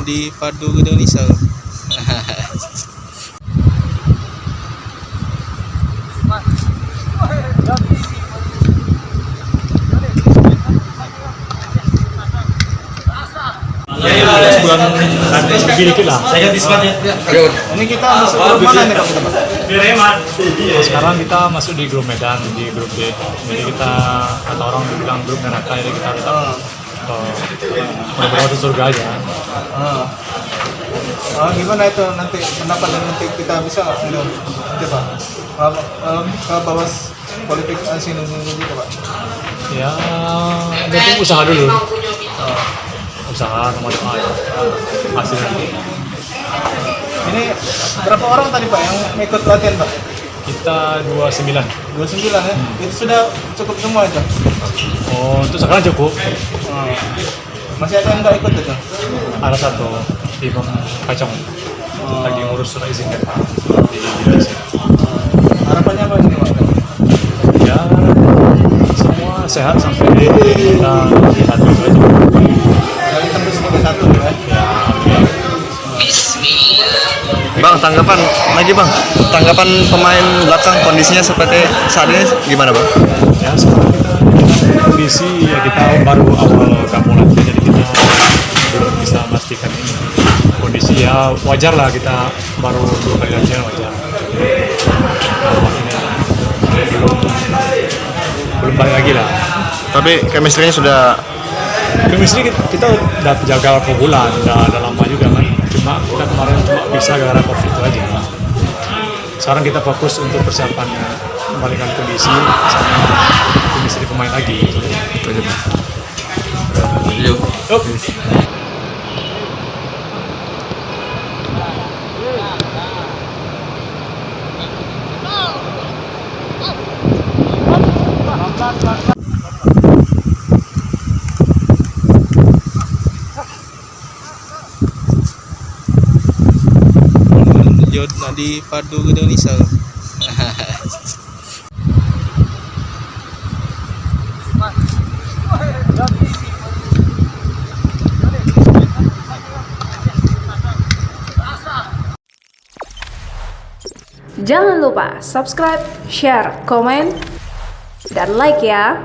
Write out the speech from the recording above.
di Padu Gedung Nisau. Sebulan lebih dikit lah. Saya ganti sepatu. Ini kita masuk grup mana nih Pak? Sekarang kita masuk di grup Medan, di grup D. Jadi kita kata orang bilang grup neraka, jadi kita tetap mudah-mudahan ke surga aja. Gimana itu nanti pendapat dan nanti kita bisa gitu Pak? Ke bawah politik sini gitu Pak? Ya, penting usaha dulu. Usaha sama doa ya. Hasilnya. Ini berapa orang tadi Pak yang ikut latihan Pak? Kita 29. 29 ya? Itu sudah cukup semua itu? Oh, untuk sekarang cukup. Masih ada yang nggak ikut itu? Ada satu Imam Kacang lagi ngurus surat izin kan. Harapannya apa ini Pak? Ya, semua sehat sampai kita satu aja. Dari tembus Liga 1 ya? Bang, tanggapan tanggapan pemain belakang kondisinya seperti saat ini gimana Bang? Ya, sekarang kita kondisi ya kita baru awal kampung lagi, jadi kita belum bisa memastikan ini kondisi ya wajar lah, kita baru 2 kali latihan wajar. Belum balik lagi lah. Tapi chemistry-nya sudah Chemistry kita udah jaga beberapa bulan, udah lama juga kan. Cuma kita kemarin cuma bisa gara-gara COVID itu aja. Sekarang kita fokus untuk persiapan kembalikan kondisi sama chemistry pemain lagi. Yuk. Di Padu Gedung Nisau. Jangan lupa subscribe, share, komen, dan like ya.